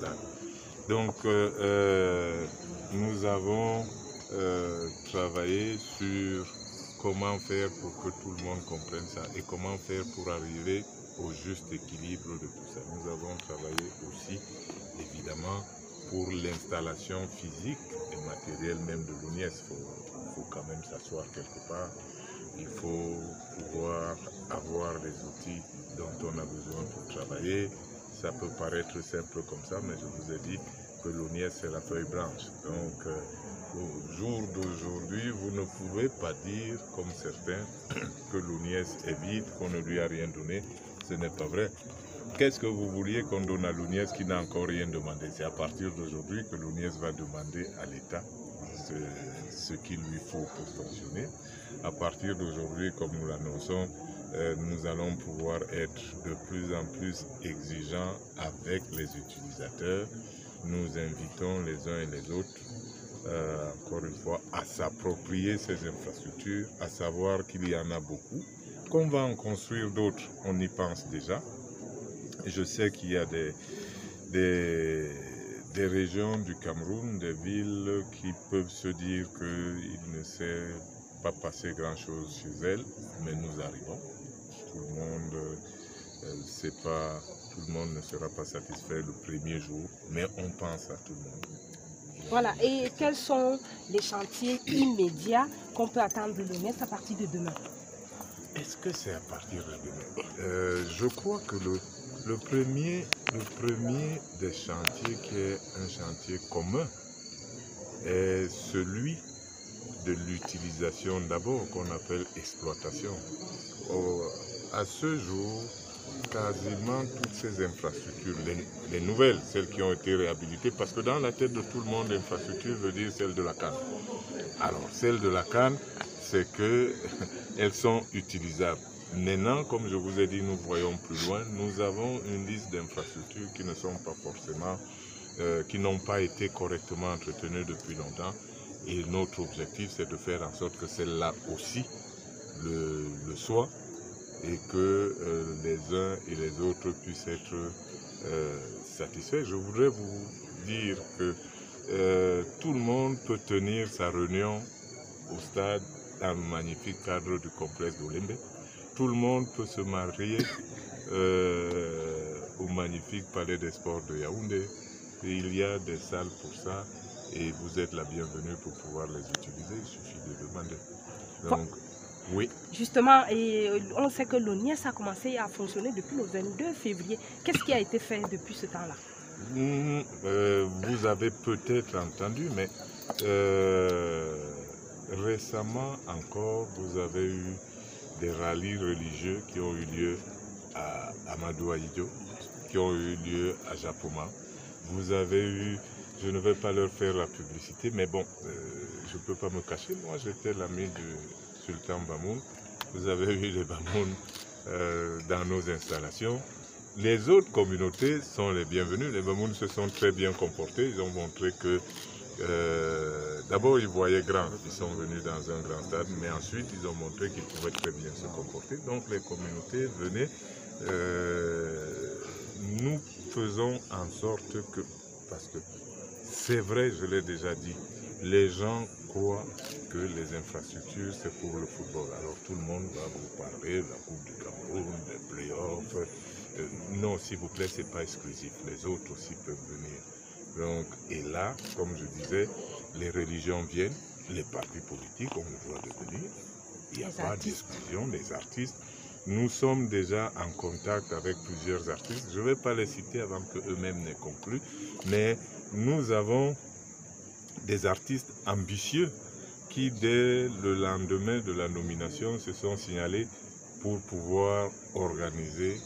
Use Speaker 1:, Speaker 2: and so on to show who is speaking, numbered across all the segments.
Speaker 1: stade. Donc, nous avons travaillé sur comment faire pour que tout le monde comprenne ça et comment faire pour arriver au juste équilibre de tout ça. Nous avons travaillé aussi, évidemment, pour l'installation physique et matérielle même de l'UNIES. Il faut quand même s'asseoir quelque part. Il faut pouvoir avoir les outils dont on a besoin pour travailler. Ça peut paraître simple comme ça, mais je vous ai dit que l'UNIES c'est la feuille blanche. Donc, au jour d'aujourd'hui, vous ne pouvez pas dire, comme certains, que l'UNIES est vide, qu'on ne lui a rien donné. Ce n'est pas vrai. Qu'est-ce que vous vouliez qu'on donne à l'UNIES qui n'a encore rien demandé? C'est à partir d'aujourd'hui que l'UNIES va demander à l'État ce qu'il lui faut pour fonctionner. À partir d'aujourd'hui, comme nous l'annonçons, nous allons pouvoir être de plus en plus exigeants avec les utilisateurs. Nous invitons les uns et les autres, encore une fois, à s'approprier ces infrastructures, à savoir qu'il y en a beaucoup, qu'on va en construire d'autres, on y pense déjà. Je sais qu'il y a des régions du Cameroun, des villes qui peuvent se dire qu'il ne s'est pas passé grand-chose chez elles, mais nous arrivons. Tout le monde ne sera pas satisfait le premier jour, mais on pense à tout le monde.
Speaker 2: Voilà, et quels sont les chantiers immédiats qu'on peut attendre de l'UNIES à partir de demain?
Speaker 1: Est-ce que c'est à partir de demain? Je crois que le premier des chantiers qui est un chantier commun est celui de l'utilisation d'abord qu'on appelle exploitation. À ce jour, quasiment toutes ces infrastructures, les nouvelles, celles qui ont été réhabilitées, parce que dans la tête de tout le monde, infrastructure veut dire celle de la canne. Alors, celles de la canne, c'est qu'elles sont utilisables. Maintenant, comme je vous ai dit, nous voyons plus loin, nous avons une liste d'infrastructures qui ne sont pas forcément, qui n'ont pas été correctement entretenues depuis longtemps. Et notre objectif, c'est de faire en sorte que celles-là aussi le soient et que les uns et les autres puissent être satisfaits. Je voudrais vous dire que tout le monde peut tenir sa réunion au stade dans le magnifique cadre du complexe d'Olembe. Tout le monde peut se marier au magnifique palais des sports de Yaoundé. Et il y a des salles pour ça et vous êtes la bienvenue pour pouvoir les utiliser. Il suffit de demander. Donc, oui.
Speaker 2: Justement, et on sait que l'UNIES a commencé à fonctionner depuis le 22 février. Qu'est-ce qui a été fait depuis ce temps-là?
Speaker 1: Vous avez peut-être entendu, mais récemment encore, vous avez eu des rallyes religieux qui ont eu lieu à Amadou Ahidjo, qui ont eu lieu à Japoma. Vous avez eu, je ne vais pas leur faire la publicité, mais bon, je ne peux pas me cacher, moi j'étais l'ami du Sultan Bamoun. Vous avez eu les Bamoun dans nos installations. Les autres communautés sont les bienvenues. Les Bamoun se sont très bien comportés. Ils ont montré que d'abord ils voyaient grand. Ils sont venus dans un grand stade, mais ensuite ils ont montré qu'ils pouvaient très bien se comporter. Donc les communautés venaient. Nous faisons en sorte que, parce que c'est vrai, je l'ai déjà dit, les gens croient que les infrastructures c'est pour le football. Alors tout le monde va vous parler de la Coupe du Cameroun, des playoffs. Non, s'il vous plaît, c'est pas exclusif. Les autres aussi peuvent venir. Donc, et là, comme je disais, les religions viennent, les partis politiques ont le droit de venir. Il n'y a pas d'exclusion, les artistes. Nous sommes déjà en contact avec plusieurs artistes. Je ne vais pas les citer avant qu'eux-mêmes n'aient conclu, mais nous avons des artistes ambitieux qui, dès le lendemain de la nomination, se sont signalés pour pouvoir organiser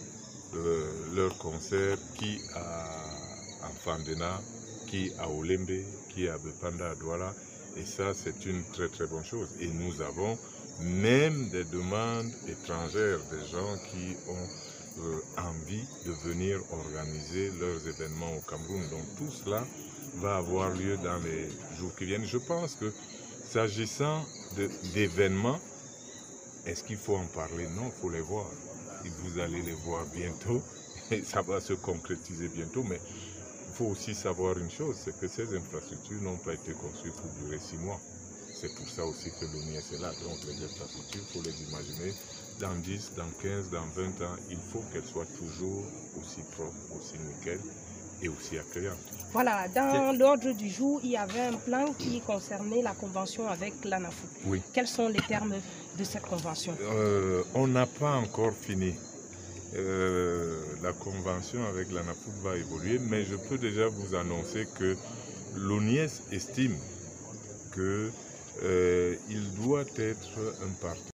Speaker 1: leur concert, qui à Fandena, qui à Olembe, qui à Bepanda, à Douala. Et ça, c'est une très très bonne chose. Et nous avons même des demandes étrangères, des gens qui ont envie de venir organiser leurs événements au Cameroun. Donc tout cela va avoir lieu dans les jours qui viennent. Je pense que s'agissant d'événements, est-ce qu'il faut en parler? Non, il faut les voir. Et vous allez les voir bientôt et ça va se concrétiser bientôt. Mais faut aussi savoir une chose, c'est que ces infrastructures n'ont pas été conçues pour durer 6 mois. C'est pour ça aussi que l'ONIS est là. Donc les infrastructures, il faut les imaginer dans 10, dans 15, dans 20 ans. Il faut qu'elles soient toujours aussi propres, aussi nickel et aussi accueillantes.
Speaker 2: Voilà, dans l'ordre du jour, il y avait un plan qui concernait la convention avec l'ANAFOOT.
Speaker 1: Oui.
Speaker 2: Quels sont les termes de cette convention?
Speaker 1: On n'a pas encore fini. La convention avec l'ANAFOOT va évoluer, mais je peux déjà vous annoncer que l'ONIS estime qu'il doit être un partenaire